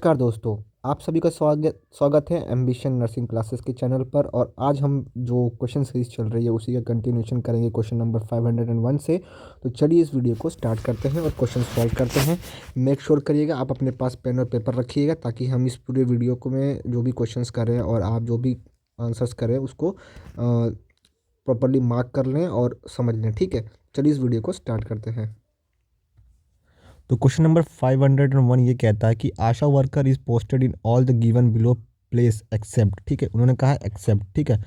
नमस्कार दोस्तों, आप सभी का स्वागत स्वागत है एम्बिशन नर्सिंग क्लासेस के चैनल पर। और आज हम जो क्वेश्चन सीरीज चल रही है उसी का कंटिन्यूशन करेंगे क्वेश्चन नंबर 501 से। तो चलिए इस वीडियो को स्टार्ट करते हैं और क्वेश्चन सॉल्व करते हैं। मेक श्योर करिएगा आप अपने पास पेन और पेपर रखिएगा ताकि हम इस पूरे वीडियो को में जो भी क्वेश्चंस करें और आप जो भी आंसर्स करें उसको प्रॉपरली मार्क कर लें और समझ लें। ठीक है, चलिए इस वीडियो को स्टार्ट करते हैं। तो क्वेश्चन नंबर 501 ये कहता है कि ASHA worker is posted in all the given below place except. ठीक है, उन्होंने कहा एक्सेप्ट। ठीक है,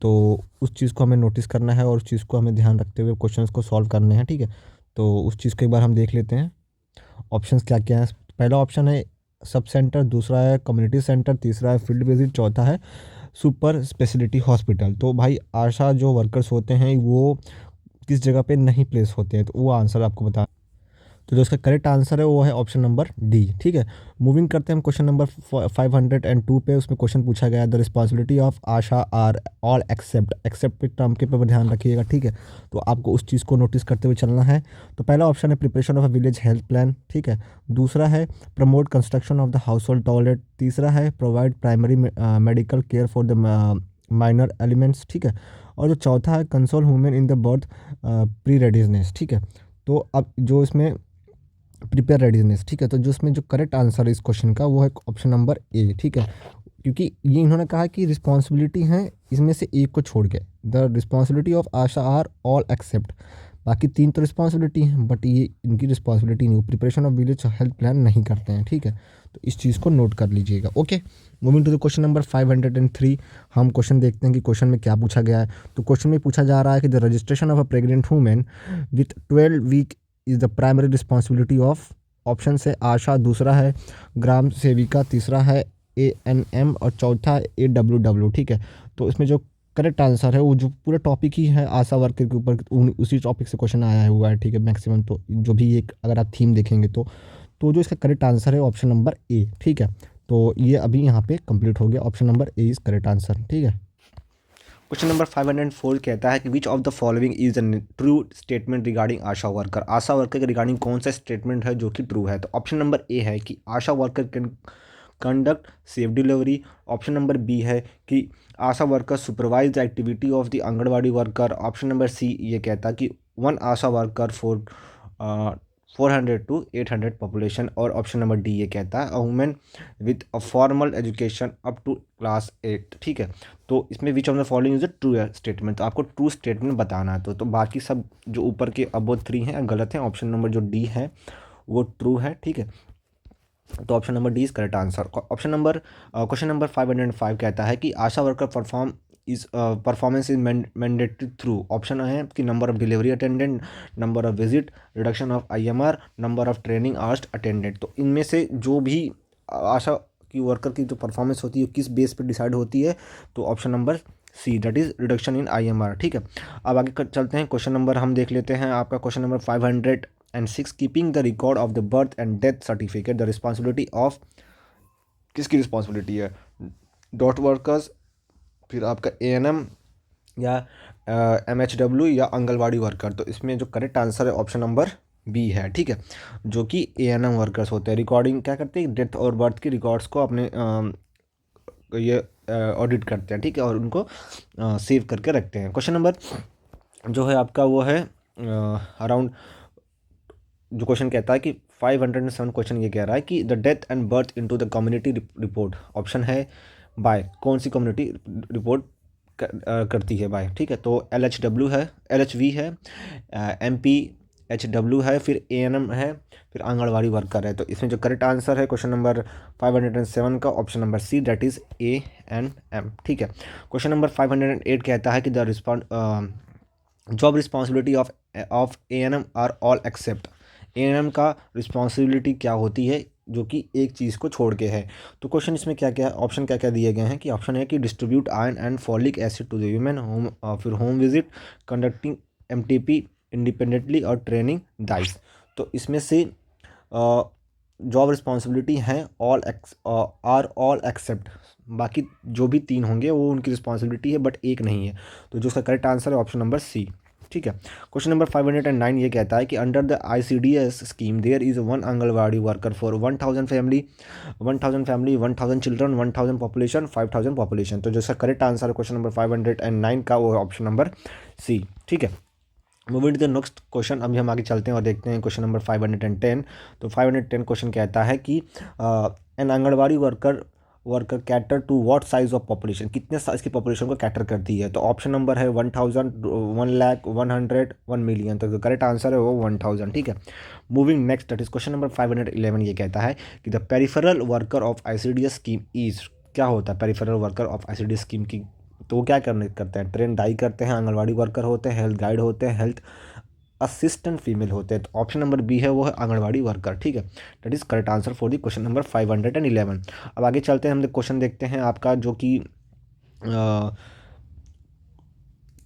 तो उस चीज़ को हमें नोटिस करना है और उस चीज़ को हमें ध्यान रखते हुए क्वेश्चंस को सॉल्व करने हैं। ठीक है, तो उस चीज़ को एक बार हम देख लेते हैं। ऑप्शंस क्या क्या हैं। पहला ऑप्शन है सब सेंटर, दूसरा है कम्युनिटी सेंटर, तीसरा है फील्ड विजिट, चौथा है सुपर स्पेशलिटी हॉस्पिटल। तो भाई आशा जो वर्कर्स होते हैं वो किस जगह पे नहीं प्लेस होते हैं, तो वो आंसर आपको बता। तो जो इसका करेक्ट आंसर है वो है ऑप्शन नंबर डी। ठीक है, मूविंग करते हैं हम क्वेश्चन नंबर 502 पे। उसमें क्वेश्चन पूछा गया the responsibility of ASHA are all except. Except पे टर्म के ऊपर ध्यान रखिएगा। ठीक है, तो आपको उस चीज़ को नोटिस करते हुए चलना है। तो पहला ऑप्शन है preparation of a village health plan. ठीक है, दूसरा है promote construction of the house hold toilet, तीसरा है provide primary medical care for the minor elements. ठीक है, और जो चौथा है console women in the birth pre readiness. ठीक है, तो अब जो इसमें प्रिपेयर रेडीनेस। ठीक है, तो जो इसमें जो करेक्ट आंसर है इस क्वेश्चन का वो है ऑप्शन नंबर ए। ठीक है, क्योंकि ये इन्होंने कहा कि रिस्पॉन्सिबिलिटी हैं इसमें से एक को छोड़ के, the responsibility of ASHA are all except. बाकी तीन तो रिस्पॉन्सिबिलिटी हैं बट ये इनकी रिस्पॉन्सिबिलिटी नहीं, preparation of village health plan नहीं करते हैं। ठीक है, तो इस चीज़ को नोट कर लीजिएगा। Okay, moving to the question number 503। हम क्वेश्चन देखते हैं कि क्वेश्चन में क्या पूछा गया है। तो क्वेश्चन में पूछा जा रहा है कि the registration of a pregnant women with 12 week is the primary responsibility of. Option से आशा, दूसरा है ग्राम सेविका, तीसरा है ANM और चौथा AWW। ठीक है, तो इसमें जो करेक्ट आंसर है वो जो पूरा टॉपिक ही है आशा वर्कर के ऊपर, उसी टॉपिक से क्वेश्चन आया हुआ है। ठीक है, मैक्सिमम तो जो भी एक अगर आप थीम देखेंगे तो जो इसका करेक्ट आंसर है ऑप्शन नंबर ए। ठीक है, तो ये अभी यहाँ पे कंप्लीट हो गया, option number A is correct answer. ठीक है, क्वेश्चन नंबर 504 कहता है कि विच of the following is a true statement regarding Asha worker. Asha worker के रिगार्डिंग कौन सा स्टेटमेंट है जो कि ट्रू है। तो ऑप्शन नंबर ए है कि ASHA worker can conduct safe delivery. Option number B है कि ASHA worker supervise the activity of the anganwadi worker. Option number C ये कहता है कि one ASHA worker for 400 to 800 population. और ऑप्शन नंबर डी ये कहता है a women with a formal education up to class 8। ठीक है, तो इसमें which of the following is a true statement, तो आपको ट्रू स्टेटमेंट बताना है। तो बाकी सब जो ऊपर के अबोव 3 हैं गलत हैं। ऑप्शन नंबर जो डी है वो ट्रू है। ठीक है, तो option number D is correct answer. Option number question number 505 कहता है कि ASHA worker performance is mandatory through. Option है कि number of delivery attendant, number of visit, reduction of IMR, number of training hours attendant. तो इनमें से जो भी आशा की वर्कर की जो परफॉर्मेंस होती है किस बेस पे डिसाइड होती है, तो option number C that is reduction in IMR। ठीक है, अब आगे चलते हैं। क्वेश्चन नंबर हम देख लेते हैं आपका question number 506। Keeping the record of the birth and death certificate the responsibility of, किसकी रिस्पॉन्सिबिलिटी है। डॉट वर्कर्स, फिर आपका ANM या MHW या आंगनवाड़ी वर्कर। तो इसमें जो करेक्ट आंसर है ऑप्शन नंबर बी है। ठीक है, जो कि ANM वर्कर्स होते हैं, रिकॉर्डिंग क्या करते हैं, डेथ और बर्थ की रिकॉर्ड्स को अपने ये ऑडिट करते हैं। ठीक है, और उनको सेव करके रखते हैं। क्वेश्चन नंबर जो है आपका वो है अराउंड, जो क्वेश्चन कहता है कि 507 क्वेश्चन ये कह रहा है कि the death and birth into the community report. Option है बाय, कौन सी कम्युनिटी रिपोर्ट करती है बाय। ठीक है, तो LHW है, LHV है, MPHW है, फिर ANM है, फिर आंगनवाड़ी वर्कर है। तो इसमें जो करेक्ट आंसर है क्वेश्चन नंबर 507 का option number C that is ANM। ठीक है, क्वेश्चन नंबर 508 कहता है कि the job responsibility of ANM are all except. ANM का रिस्पॉन्सिबिलिटी क्या होती है जो कि एक चीज़ को छोड़ के है। तो क्वेश्चन इसमें क्या क्या ऑप्शन क्या क्या दिए गए हैं कि ऑप्शन है कि distribute iron and folic acid to the human home, फिर home visit, conducting MTP independently और ट्रेनिंग डाइस। तो इसमें से जॉब रिस्पॉन्सिबिलिटी हैं ऑल एक्सेप्ट। बाकी जो भी तीन होंगे वो उनकी रिस्पॉन्सिबिलिटी है बट एक नहीं है। तो जो उसका करेक्ट आंसर है ऑप्शन नंबर सी। ठीक है। क्वेश्चन नंबर 509 ये कहता है कि under the ICDS scheme there is one anganwadi worker for 1000 family, 1000 children, 1000 population, 5000 population. तो जो इसका करेक्ट आंसर है क्वेश्चन नंबर 509 का वो है ऑप्शन नंबर सी। ठीक है। Moving to the next question, अभी हम आगे चलते हैं और देखते हैं क्वेश्चन नंबर 510। तो 510 क्वेश्चन कहता है कि an anganwadi worker cater to what size of population, कितने साइज की पॉपुलेशन को कैटर करती है। तो ऑप्शन नंबर है 1000, 1 लाख, 100, 1 मिलियन। तो जो करेक्ट आंसर है वो 1000। ठीक है। Moving next, that is question number 511। ये कहता है कि the peripheral worker of ICDS scheme is, क्या होता है peripheral worker of ICDS scheme की। तो वो क्या करते हैं, ट्रेन डाई करते हैं, आंगनवाड़ी वर्कर होते हैं, हेल्थ गाइड होते हैं, हेल्थ असिस्टेंट फीमेल होते हैं। तो ऑप्शन नंबर बी है वो है आंगनवाड़ी वर्कर। ठीक है। That is correct answer for the question number 511। अब आगे चलते हैं, हम क्वेश्चन देखते हैं आपका जो कि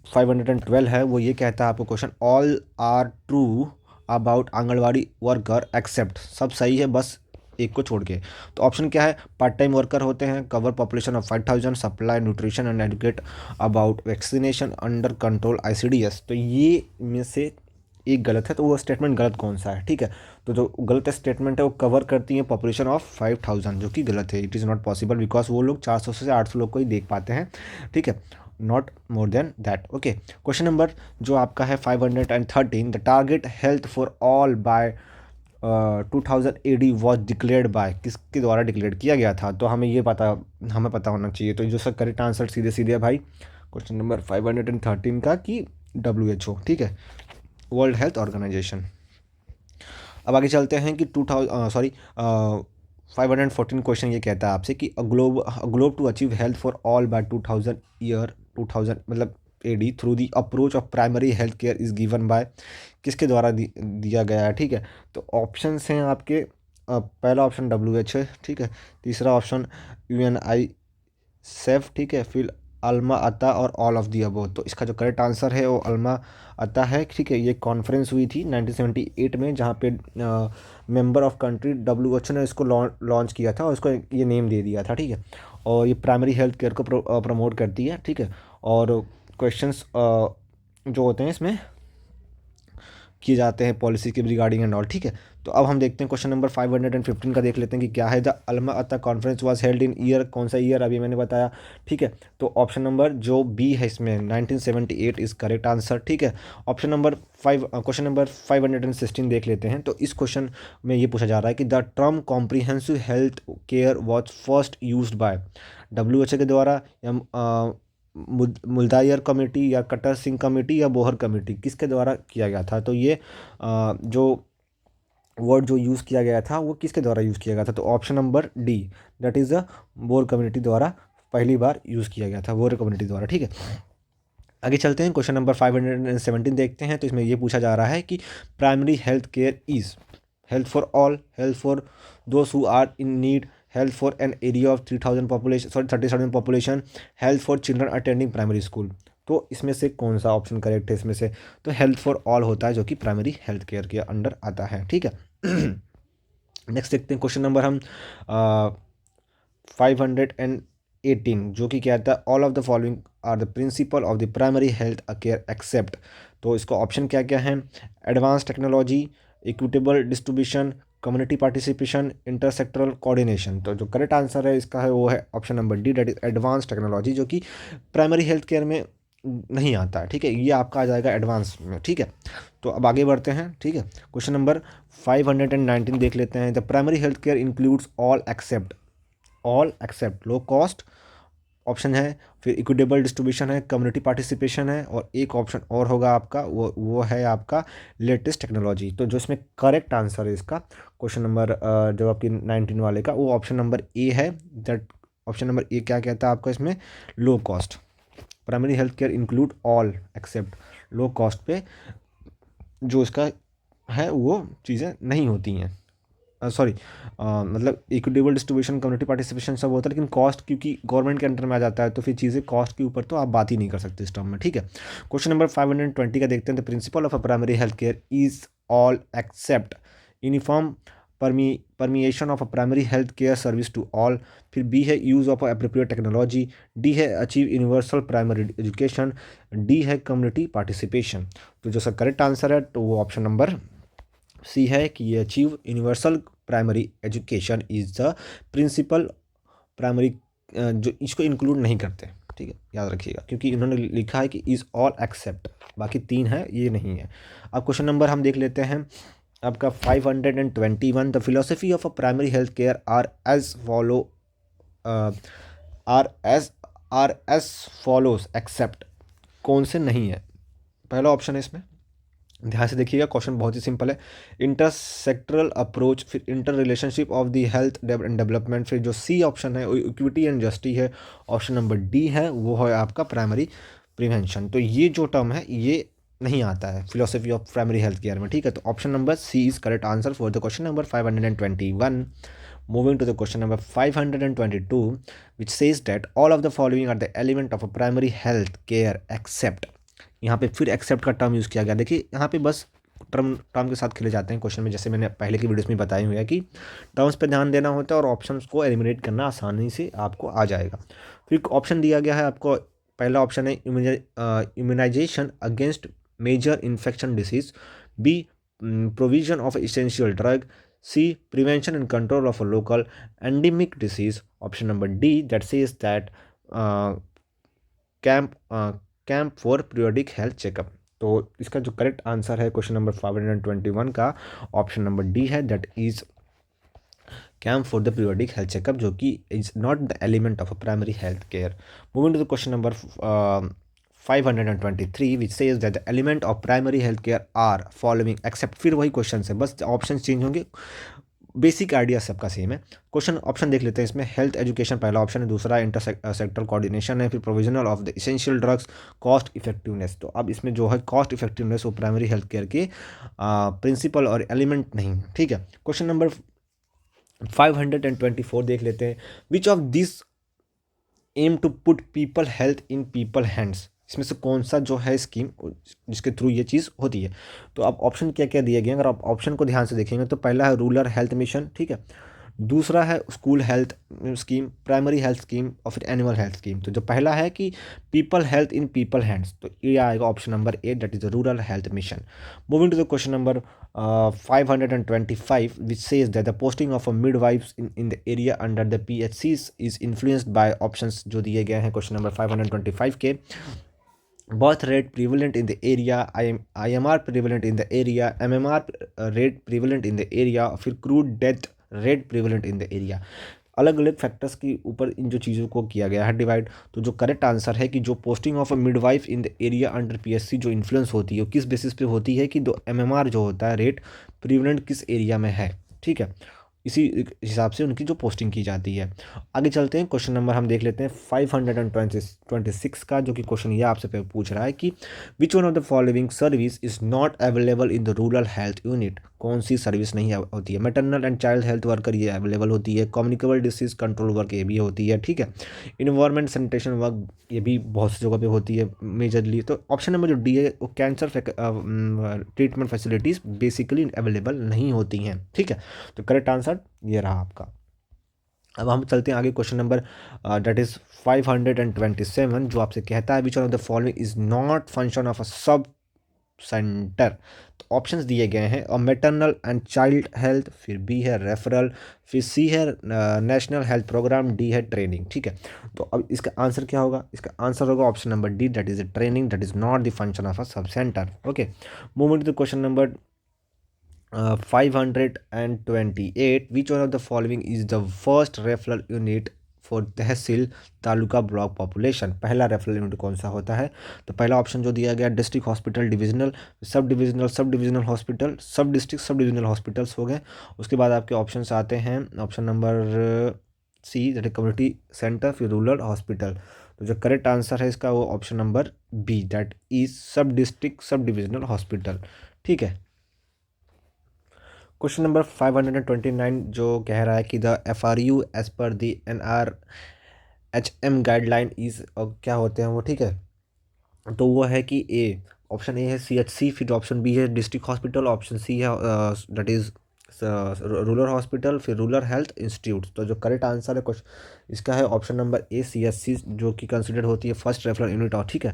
512 है। वो ये कहता है आपको question, all are true about anganwadi worker except, सब सही है बस एक को छोड़ के। तो ऑप्शन क्या है, पार्ट टाइम वर्कर होते हैं, cover population of 5000, supply nutrition and educate about vaccination under control ICDS। तो ये में से एक गलत है, तो वो स्टेटमेंट गलत कौन सा है। ठीक है। तो जो गलत स्टेटमेंट है वो कवर करती है पॉपुलेशन ऑफ 5000, जो कि गलत है। It is not possible because वो लोग 400 से 800 लोग को ही देख पाते हैं। ठीक है। Not more than that. Okay. Question number जो आपका है 513, the target health for all by 2000 AD was declared by, किसके द्वारा डिक्लेयर किया गया था। तो हमें पता होना चाहिए। तो जो सर करेक्ट आंसर सीधे सीधे है भाई क्वेश्चन नंबर 513 का कि WHO। ठीक है, वर्ल्ड हेल्थ ऑर्गेनाइजेशन। अब आगे चलते हैं कि 514 क्वेश्चन ये कहता है आपसे कि globe to achieve health for all by 2000 मतलब AD through the approach of primary health care is given by, किसके द्वारा दिया गया है। ठीक है। तो ऑप्शंस हैं आपके, पहला ऑप्शन WHO है। ठीक है। तीसरा ऑप्शन UNICEF। ठीक है। फिर अल्मा अता और ऑल ऑफ दी अबो। तो इसका जो करेक्ट आंसर है वो अल्मा अता है। ठीक है। ये कॉन्फ्रेंस हुई थी 1978 में, जहाँ पे मेंबर ऑफ कंट्री WHO ने इसको लॉन्च किया था और इसको ये नेम दे दिया था। ठीक है। और ये प्राइमरी हेल्थ केयर को प्रमोट करती है। ठीक है। और क्वेश्चंस जो होते हैं इसमें किए जाते हैं पॉलिसी के रिगार्डिंग एंड ऑल। ठीक है। तो अब हम देखते हैं क्वेश्चन नंबर 515 का, देख लेते हैं कि क्या है। द अल्मा अता conference was held in year, कौन सा ईयर अभी मैंने बताया। ठीक है। तो ऑप्शन नंबर जो बी है इसमें 1978 इज करेक्ट आंसर। ठीक है। ऑप्शन नंबर 5, क्वेश्चन नंबर 516 देख लेते हैं। तो इस क्वेश्चन में ये पूछा जा रहा है कि the term comprehensive health care was first used by WHO के द्वारा, या मुल्दायर कमेटी, या कटर सिंह कमेटी, या बोहर कमेटी, किसके द्वारा किया गया था। तो ये जो वर्ड जो यूज़ किया गया था वो किसके द्वारा यूज़ किया गया था। तो option number D, that is the Bohr community द्वारा पहली बार यूज़ किया गया था, बोहर कम्युनिटी द्वारा। ठीक है। आगे चलते हैं, क्वेश्चन नंबर 517 देखते हैं। तो इसमें ये पूछा जा रहा है कि primary health care is health for all, health for those who are in need, health for an area of 30,000 population, health for children attending primary school. तो इसमें से कौन सा ऑप्शन करेक्ट है इसमें से। तो हेल्थ फॉर ऑल होता है, जो कि प्राइमरी हेल्थ केयर के अंडर आता है। ठीक है। नेक्स्ट देखते हैं क्वेश्चन नंबर हम 518, जो कि कहता है all of the following are the principle of the primary health care except. तो इसका ऑप्शन क्या क्या है, advance technology, equitable distribution, community participation, intersectoral coordination. तो जो करेक्ट आंसर है इसका है वो है option number D, that is advance technology, जो कि प्राइमरी हेल्थ केयर में नहीं आता है। ठीक है। ये आपका आ जाएगा एडवांस में। ठीक है। तो अब आगे बढ़ते हैं। ठीक है। क्वेश्चन नंबर 519 देख लेते हैं। The primary health care includes all except low cost option है, फिर इक्विटेबल डिस्ट्रीब्यूशन है, कम्युनिटी पार्टिसिपेशन है, और एक ऑप्शन और होगा आपका, वो है आपका लेटेस्ट टेक्नोलॉजी। तो जो इसमें करेक्ट आंसर है इसका क्वेश्चन नंबर जो आपकी 19 वाले का, वो ऑप्शन नंबर ए है। दैट ऑप्शन नंबर ए क्या कहता है आपका इसमें, low cost. Primary health care include all except low cost पे जो इसका है वो चीज़ें नहीं होती हैं। सॉरी, मतलब इक्विटेबल डिस्ट्रीब्यूशन, कम्युनिटी पार्टिसिपेशन सब होता है, लेकिन कॉस्ट क्योंकि गवर्नमेंट के अंडर में आ जाता है, तो फिर चीज़ें कॉस्ट के ऊपर तो आप बात ही नहीं कर सकते इस टर्म में। ठीक है। क्वेश्चन नंबर 520 का देखते हैं। The principle of a primary health care is all except uniform permeation of a primary health care service to all, फिर बी है use of appropriate technology, D है achieve universal primary education, D है community participation. तो जो sir correct answer है तो वो option number सी है कि ये achieve universal primary education is the principal primary, जो इसको इंक्लूड नहीं करते, ठीक है, याद रखिएगा, क्योंकि इन्होंने लिखा है कि इज़ ऑल एक्सेप्ट, बाकी तीन है ये नहीं है। अब क्वेश्चन नंबर हम देख लेते हैं आपका 521, the philosophy of a primary health care are as follow, are as are as follows except, कौन से नहीं है? पहला ऑप्शन है इसमें, ध्यान से देखिएगा, क्वेश्चन बहुत ही सिंपल है, इंटरसेक्टरल अप्रोच, फिर inter relationship of the health and development, फिर जो सी ऑप्शन है वो इक्विटी एंड जस्टिस है, ऑप्शन नंबर डी है वो है आपका प्राइमरी प्रिवेंशन। तो ये जो टर्म है ये नहीं आता है philosophy of primary health care में, ठीक है। तो option number C is correct answer for the question number 521। Moving to the question number 522, which says that all of the following are the element of a primary health care except, यहाँ पे फिर accept का term use किया गया। देखिए यहाँ पे बस टर्म के साथ खेले जाते हैं क्वेश्चन में, जैसे मैंने पहले की वीडियोस में बताई हुई है कि टर्म्स पे ध्यान देना होता है और ऑप्शंस को एलिमिनेट करना आसानी से आपको आ जाएगा। फिर ऑप्शन दिया गया है आपको, पहला ऑप्शन है immunization against major infection disease, B provision of essential drug, C prevention and control of a local endemic disease, option number D that says that camp for periodic health checkup. तो इसका जो correct answer है question number 521 का option number D है, that is camp for the periodic health checkup, जो कि is not the element of a primary health care. Moving to the question number 523 which says that the element of primary health care are following except, फिर वही क्वेश्चन है, बस option change होंगे, basic idea सबका same है। Question option देख लेते हैं इसमें, हेल्थ एजुकेशन पहला ऑप्शन है, दूसरा इंटर सेक्टर कोऑर्डिनेशन है, फिर provisional of the essential drugs, cost effectiveness. तो अब इसमें जो है कॉस्ट इफेक्टिवनेस वो प्राइमरी हेल्थ केयर के प्रिंसिपल और एलिमेंट नहीं है, ठीक है। क्वेश्चन नंबर 524 देख लेते हैं, which of this aim to put people health in people hands, इसमें से कौन सा जो है स्कीम जिसके थ्रू ये चीज़ होती है। तो अब ऑप्शन क्या क्या दिए गए हैं, अगर आप ऑप्शन को ध्यान से देखेंगे तो पहला है रूरल हेल्थ मिशन, ठीक है, दूसरा है school health scheme, primary health scheme और फिर एनिमल हेल्थ स्कीम। तो जो पहला है कि people health in people hands, तो ये आएगा option number A, that is the rural health mission. Moving to the question number 525 which says that the posting of a midwifes in the area under the PHCs is influenced by options जो दिए गए हैं question number 525 के, birth rate prevalent in the area, IMR prevalent in the area, MMR rate prevalent in the area, फिर crude death rate prevalent in the area। अलग अलग factors के ऊपर इन जो चीज़ों को किया गया है डिवाइड। तो जो करेक्ट आंसर है कि जो posting of a midwife in the area under PHC जो इन्फ्लुएंस होती है वो किस बेसिस पे होती है कि दो MMR जो होता है रेट प्रिवलेंट किस एरिया में है, ठीक है, इसी हिसाब से उनकी जो पोस्टिंग की जाती है। आगे चलते हैं, क्वेश्चन नंबर हम देख लेते हैं 526 का, जो कि क्वेश्चन ये आपसे पूछ रहा है कि which one of the following service is not available in the rural health unit, कौन सी सर्विस नहीं होती है। Maternal and child health worker ये अवेलेबल होती है, कम्युनिकेबल डिसीज कंट्रोल वर्क ये भी होती है, ठीक है, इन्वायरमेंट सैनिटेशन वर्क ये भी बहुत सी जगह पे होती है मेजरली। तो ऑप्शन नंबर जो डी है वो cancer treatment facilities basically available नहीं होती हैं, ठीक है। तो करेक्ट आंसर ये रहा आपका। अब हम चलते हैं आगे, क्वेश्चन नंबर दैट इज 527 जो आपसे कहता है which one of the following is not function of a sub centre. तो ऑप्शंस दिए गए हैं, और मैटरनल एंड चाइल्ड हेल्थ, फिर बी है रेफरल, फिर सी है नेशनल हेल्थ प्रोग्राम, डी है ट्रेनिंग, ठीक है। तो अब इसका आंसर क्या होगा, इसका आंसर होगा option number D, that is a training, that is not the function of a sub centre. Okay, moving to the question number 528, which one of the following is the first referral unit for tehsil taluka block population. पहला referral unit कौन सा होता है, तो पहला option जो दिया गया district hospital, divisional, sub divisional hospital, sub district sub divisional hospitals हो गए। उसके बाद आपके ऑप्शंस आते हैं, option number C that is community centre, फिर रूरल हॉस्पिटल। तो जो करेक्ट आंसर है इसका वो option number B, that is sub district sub divisional hospital, ठीक है। क्वेश्चन नंबर 529 जो कह रहा है कि the FRU as per the NRHM guideline is, क्या होते हैं वो, ठीक है। तो वो है कि ए, ऑप्शन ए है CHC, फिर ऑप्शन बी है डिस्ट्रिक्ट हॉस्पिटल, ऑप्शन सी है दैट इज रूरल हॉस्पिटल, फिर रूरल हेल्थ इंस्टीट्यूट। तो जो करेक्ट आंसर है क्वेश्चन इसका है ऑप्शन नंबर ए CHC, जो कि कंसिडर होती है फर्स्ट रेफरल यूनिट और ठीक है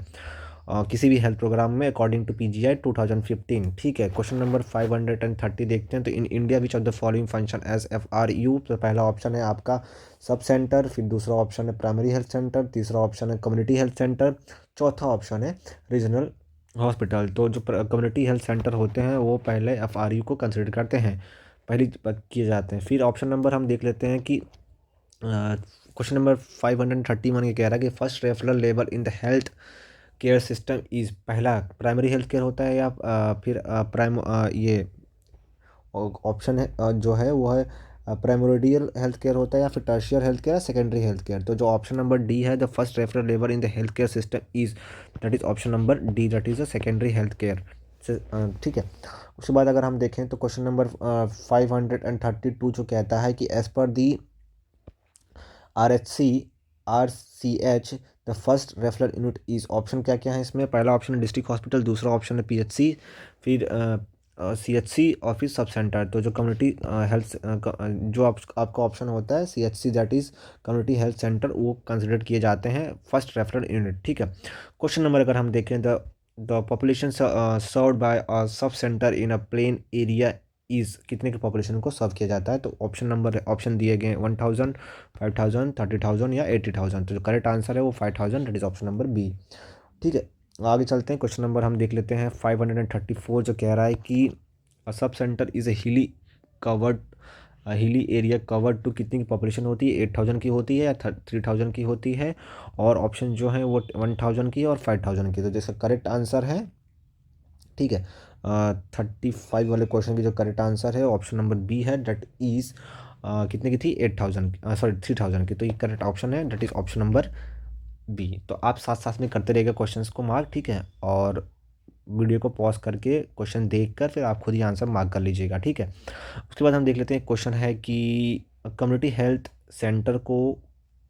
किसी भी हेल्थ प्रोग्राम में अकॉर्डिंग टू PGI 2015। ठीक है, क्वेश्चन नंबर 530 देखते हैं। तो in India which of the following function as FRU। तो पहला ऑप्शन है आपका सब सेंटर, फिर दूसरा ऑप्शन है प्राइमरी हेल्थ सेंटर, तीसरा ऑप्शन है कम्युनिटी हेल्थ सेंटर, चौथा ऑप्शन है रीजनल हॉस्पिटल। तो जो कम्युनिटी हेल्थ सेंटर होते हैं वो पहले FRU को कंसिडर करते हैं, पहली किए जाते हैं। फिर ऑप्शन नंबर हम देख लेते हैं कि क्वेश्चन नंबर 531 ये कह रहा है कि first referral level in the health care system is, पहला प्राइमरी हेल्थ केयर होता है या फिर ये ऑप्शन है जो है वो है प्राइमोडियल हेल्थ केयर होता है या फिर टर्शियर हेल्थ केयर या सेकेंडरी हेल्थ केयर। तो जो ऑप्शन नंबर डी है the first referral level in the health care system is, that is option number D, that is the secondary health care. ठीक है, उसके बाद अगर हम देखें तो क्वेश्चन नंबर 532 जो कहता है कि as per the RCH the first referral unit is, option क्या क्या है इसमें, पहला ऑप्शन है डिस्ट्रिक्ट हॉस्पिटल, दूसरा ऑप्शन है PHC, फिर CHC और फिर सब सेंटर। तो जो कम्युनिटी हेल्थ जो आपका ऑप्शन होता है CHC, that is community health centre, वो कंसिडर किए जाते हैं फर्स्ट रेफरल यूनिट। ठीक है, क्वेश्चन नंबर अगर हम देखें the population served by sub centre in a plain area is, कितने की पॉपुलेशन को सर्व किया जाता है। तो ऑप्शन दिए गए 1000, 5000, 30,000 या 80,000। तो जो करेक्ट आंसर है वो 5000, that is option number B. ठीक है, आगे चलते हैं। क्वेश्चन नंबर हम देख लेते हैं 534 जो कह रहा है कि sub centre is a hilly area covered to, कितनी की पॉपुलेशन होती है, 8000 की होती है या 3000 की होती है, और ऑप्शन जो है वो 1000 की और 5000 की। तो जिसका करेक्ट आंसर है, ठीक है, 35 वाले क्वेश्चन की जो करेक्ट आंसर है ऑप्शन नंबर बी है, डेट इज़ कितने की थी, 8000 सॉरी 3000 की। तो ये करेक्ट ऑप्शन है, that is option number B. तो आप साथ साथ में करते रहिएगा क्वेश्चंस को मार्क, ठीक है, और वीडियो को पॉज करके क्वेश्चन देख कर फिर आप खुद ही आंसर मार्क कर लीजिएगा। ठीक है, उसके बाद हम देख लेते हैं क्वेश्चन है कि कम्युनिटी हेल्थ सेंटर को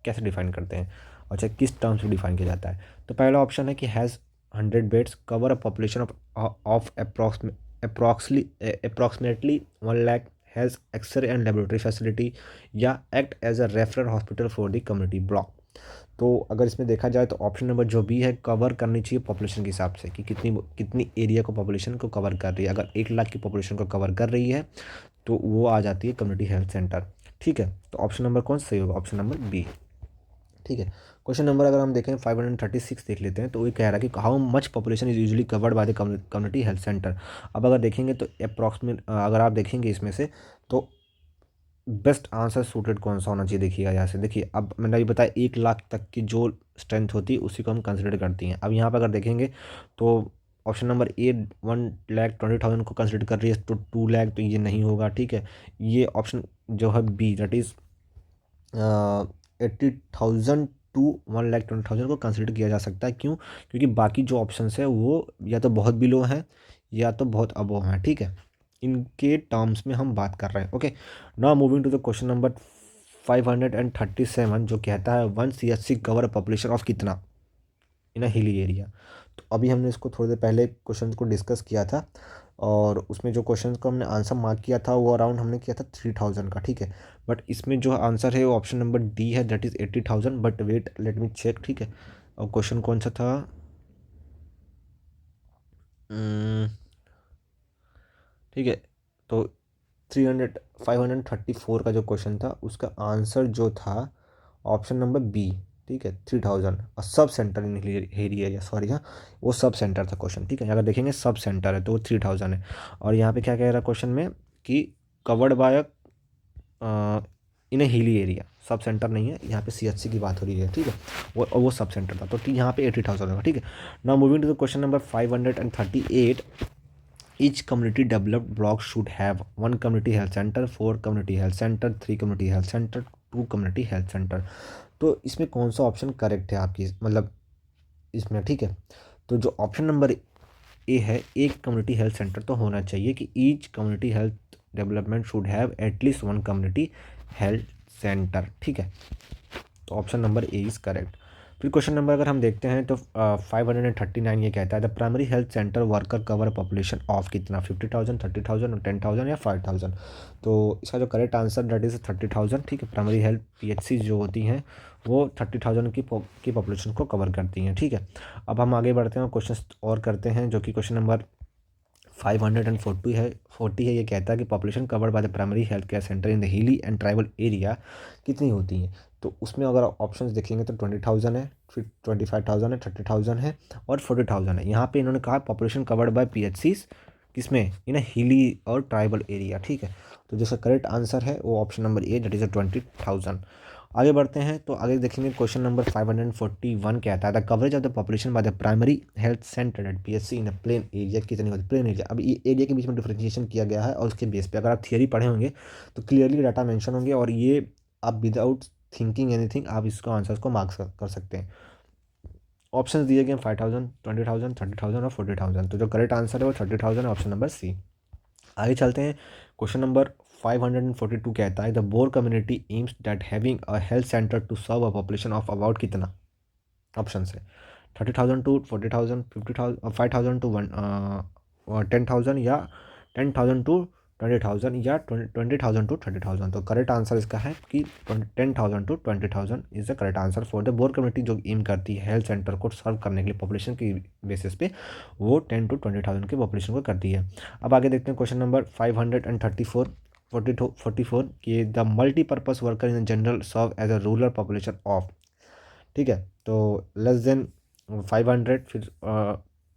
कैसे डिफाइन करते हैं, अच्छा किस टर्म से डिफाइन किया जाता है। तो पहला ऑप्शन है कि has 100 beds, cover a population of approximately 1 lakh, has x ray and laboratory facility, या act as a referral hospital for the community block. तो अगर इसमें देखा जाए तो ऑप्शन नंबर जो बी है, कवर करनी चाहिए पॉपुलेशन के हिसाब से कि कितनी एरिया को पॉपुलेशन को कवर कर रही है। अगर 1 लाख की पॉपुलेशन को कवर कर रही है तो वो आ जाती है कम्युनिटी हेल्थ सेंटर। ठीक है, तो ऑप्शन नंबर कौन सही होगा, ऑप्शन नंबर बी। ठीक है, क्वेश्चन नंबर अगर हम देखें 536 देख लेते हैं। तो ये कह रहा है कि how much population is usually covered by the community health centre. अब अगर देखेंगे तो अप्रॉक्सीमेट, अगर आप देखेंगे इसमें से तो बेस्ट आंसर सूटेड कौन सा होना चाहिए, देखिएगा यहाँ से। देखिए अब मैंने अभी बताया 1 लाख तक की जो स्ट्रेंथ होती है उसी को हम कंसिडर करती हैं। अब यहाँ पर अगर देखेंगे तो ऑप्शन नंबर ए 1,20,000 को कंसिडर कर रही है, तो 2 लाख तो ये नहीं होगा। ठीक है, ये ऑप्शन जो है बी, दैट इज़ 80,000 टू 1,20,000 को कंसिडर किया जा सकता है। क्यों, क्योंकि बाकी जो ऑप्शन है वो या तो बहुत बिलो हैं या तो बहुत अबो हैं। ठीक है, इनके टर्म्स में हम बात कर रहे हैं। Okay, now moving to the question number 537 जो कहता है 1 CHC कवर पॉपुलेशन ऑफ कितना इन अ हिली एरिया। तो अभी हमने इसको थोड़ी देर पहले क्वेश्चन को डिस्कस किया था और उसमें जो क्वेश्चन को हमने आंसर मार्क किया था वो अराउंड हमने किया था 3000 का। ठीक है, बट इसमें जो आंसर है वो ऑप्शन नंबर डी है, that is 80,000। But wait let me check. ठीक है, और क्वेश्चन कौन सा था, ठीक है, तो 534 का जो क्वेश्चन था उसका आंसर जो था ऑप्शन नंबर बी। ठीक है, 3000 और सब सेंटर इन हिली एरिया, सॉरी हाँ, वो सब सेंटर था क्वेश्चन। ठीक है, अगर देखेंगे सब सेंटर है तो वो 3000 है। और यहाँ पे क्या कह रहा है क्वेश्चन में कि covered by in A hilly area, sub centre नहीं है, यहाँ पे CHC की बात हो रही है। ठीक है, वो सब सेंटर था, तो यहाँ पे 80,000 होगा। ठीक है, now moving to the question number 538, each community developed block should have 1 community health center, 4 community health center, 3 community health center, 2 community health center। तो इसमें कौन सा ऑप्शन करेक्ट है आपकी, मतलब इसमें। ठीक है, तो जो ऑप्शन नंबर ए है, एक कम्युनिटी हेल्थ सेंटर तो होना चाहिए कि each community health development should have at least 1 community health centre. ठीक है, तो option number A is correct. फिर क्वेश्चन नंबर अगर हम देखते हैं तो 539 ये कहता है the primary health centre worker cover population of कितना, 50,000, 30,000 और 10,000 या 5,000। तो इसका जो करेक्ट आंसर दैट इज़ 30,000, ठीक है। प्राइमरी हेल्थ PHC जो होती हैं वो 30,000 की पॉपुलेशन को कवर करती हैं, ठीक है। अब हम आगे बढ़ते हैं, क्वेश्चन और करते हैं, जो कि क्वेश्चन नंबर 540 है। ये कहता है कि population covered by the primary health care centre in the hilly and tribal area कितनी होती है। तो उसमें अगर ऑप्शंस देखेंगे तो 20,000 है, फिर 25,000 है, 30,000 है और 40,000 है। यहाँ पे इन्होंने कहा पॉपुलेशन कवर्ड बाय PHCs किसमें, इन हिली और ट्राइबल एरिया, ठीक है। तो जिसका करेक्ट आंसर है वो option number A, that is 20,000। आगे बढ़ते हैं तो आगे देखेंगे क्वेश्चन नंबर 541 क्या आता है the coverage of the population by the primary health centre at PHC in a plain area कितनी होती है। प्लेन एरिया, अब ये एरिया के बीच में डिफरेंशिएशन किया गया है और उसके बेस पे अगर आप थियरी पढ़े होंगे तो क्लियरली डाटा मेंशन होंगे और ये आप विदाउट थिंकिंग एनीथिंग आप इसको आंसर्स को मार्क्स कर सकते हैं। ऑप्शंस दिए गए 5,000, 20,000, 30,000 और 40,000। तो जो करेक्ट आंसर है वो 30,000 है, ऑप्शन नंबर सी। आगे चलते हैं, क्वेश्चन नंबर 542 कहता है the Bhore community aims that having a health centre to serve a population of about कितना। ऑप्शन है 30,000 टू 40,000, 50,000, 5,000 टू 10,000 या 10,000 टू 20,000 या 20,000 टू 30,000। तो करेक्ट आंसर इसका है कि 10,000 to 20,000 is the correct answer for the Bhore community जो एम करती है हेल्थ सेंटर को सर्व करने के लिए पॉपुलेशन की बेसिस पे, वो 10 टू 20,000 की पॉपुलेशन को करती है। अब आगे देखते हैं क्वेश्चन नंबर 534 कि the multipurpose worker in general serve as a rural population of, ठीक है। तो लेस देन 500, फिर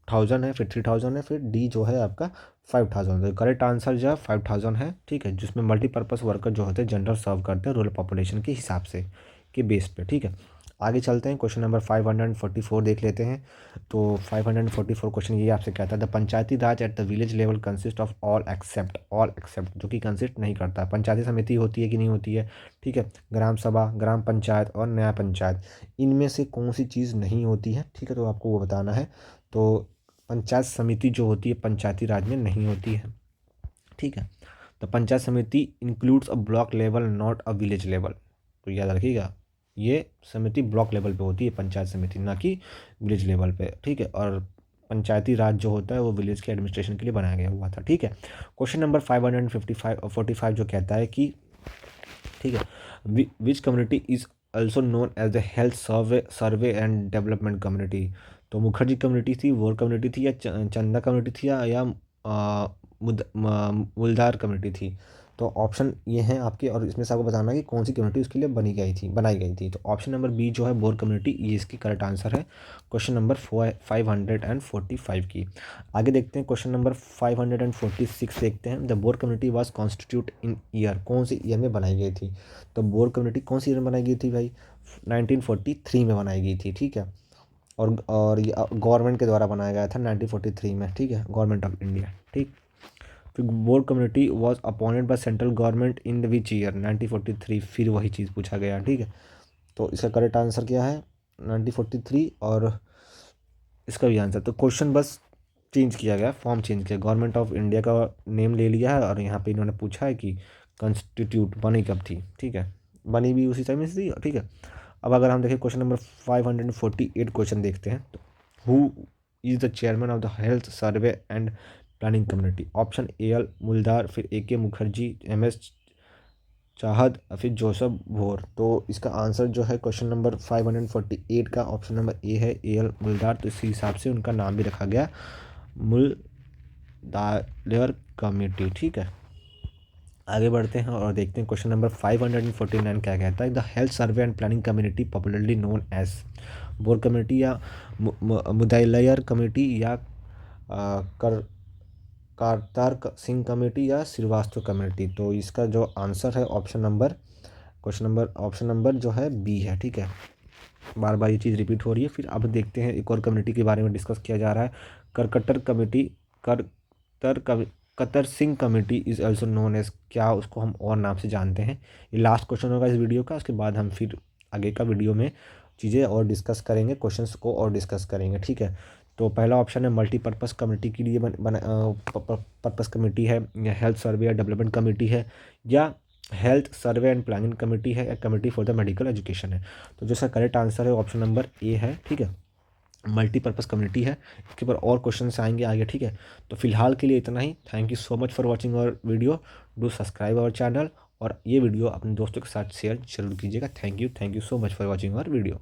1000 है, फिर 3000 है, फिर डी जो है आपका 5,000। तो करेक्ट आंसर जो है 5,000 है, ठीक है, जिसमें मल्टीपर्पज़ वर्कर जो होते हैं जनरल सर्व करते हैं रूरल पॉपुलेशन के हिसाब से के बेस पे, ठीक है। आगे चलते हैं, क्वेश्चन नंबर 544 देख लेते हैं। तो 544 क्वेश्चन ये आपसे कहता है the Panchayati Raj at the village level consist of all except, जो कि कंसिस्ट नहीं करता। पंचायती समिति होती है कि नहीं होती है, ठीक है, ग्राम सभा, ग्राम पंचायत और न्याय पंचायत, इनमें से कौन सी चीज़ नहीं होती है, ठीक है, तो आपको वो बताना है। तो पंचायत समिति जो होती है पंचायती राज में नहीं होती है, ठीक है। तो पंचायत समिति includes a block level not a village level, तो याद रखिएगा ये समिति ब्लॉक लेवल पे होती है पंचायत समिति, ना कि विलेज लेवल पे, ठीक है। और पंचायती राज जो होता है वो विलेज के एडमिनिस्ट्रेशन के लिए बनाया गया हुआ था, ठीक है। क्वेश्चन नंबर 545 जो कहता है कि, ठीक है, which community is also known as the health survey and development community. तो मुखर्जी कम्युनिटी थी, वोर कम्युनिटी थी या चंदा कम्युनिटी थी या मुलदार कम्युनिटी थी। तो ऑप्शन ये हैं आपके और इसमें से आपको बताना है कि कौन सी कम्युनिटी उसके लिए बनाई गई थी। तो ऑप्शन नंबर बी जो है बोर कम्युनिटी, ये इसकी करेक्ट आंसर है क्वेश्चन नंबर 545 की। आगे देखते हैं क्वेश्चन नंबर 546 देखते हैं the Bhore community was constitute in year, कौन सी ईयर में बनाई गई थी। तो बोर कम्युनिटी कौन सी ईयर में बनाई गई थी भाई, 1943 में बनाई गई थी, ठीक है। और ये गवर्नमेंट के द्वारा बनाया गया था 1943 में, ठीक है, गवर्नमेंट ऑफ इंडिया, ठीक। फिर bore community was appointed by central government in the which year, 1943, फिर वही चीज़ पूछा गया, ठीक है। तो इसका करेक्ट आंसर क्या है 1943 और इसका भी आंसर। तो क्वेश्चन बस चेंज किया गया, फॉर्म चेंज किया, गवर्नमेंट ऑफ इंडिया का नेम ले लिया है और यहाँ पे इन्होंने पूछा है कि कॉन्स्टिट्यूट बनी कब थी, ठीक है, बनी भी उसी टाइम से थी, ठीक है। अब अगर हम देखें क्वेश्चन नंबर 548 क्वेश्चन देखते हैं तो who is the chairman of the health survey and planning community. Option AL मुल्दार, फिर AK मुखर्जी, MS चाहद, फिर जोसेफ भोर। तो इसका आंसर जो है क्वेश्चन नंबर 548 का ऑप्शन नंबर ए है AL मुल्दार। तो इसी हिसाब से उनका नाम भी रखा गया मुल्दार कमेटी, ठीक है। आगे बढ़ते हैं और देखते हैं क्वेश्चन नंबर 549 क्या कहता है the health survey and planning community popularly known as, Bhore committee या मुदाइलयर कमेटी या कर कारतार सिंह कमेटी या श्रीवास्तव कमेटी। तो इसका जो आंसर है ऑप्शन नंबर जो है बी है, ठीक है। बार बार ये चीज़ रिपीट हो रही है। फिर अब देखते हैं एक और कमेटी के बारे में डिस्कस किया जा रहा है, Kartar committee, Kartar Singh committee is also known as, क्या उसको हम और नाम से जानते हैं। ये लास्ट क्वेश्चन होगा इस वीडियो का, उसके बाद हम फिर आगे का वीडियो में चीज़ें और डिस्कस करेंगे, क्वेश्चंस को और डिस्कस करेंगे, ठीक है। तो पहला ऑप्शन है मल्टीपर्पज़ कमेटी के लिए पर्पज़ कमेटी है, या हेल्थ सर्वे या डेवलपमेंट कमेटी है, या health survey and planning committee है या committee for the medical education है। तो जो इसका करेक्ट आंसर है ऑप्शन नंबर ए है, ठीक है, मल्टीपर्पज़ कम्युनिटी है। इसके ऊपर और क्वेश्चन आएंगे आगे, ठीक है। तो फिलहाल के लिए इतना ही। Thank you so much for watching our video. Do subscribe our channel और ये वीडियो अपने दोस्तों के साथ शेयर जरूर कीजिएगा। Thank you so much for watching our video.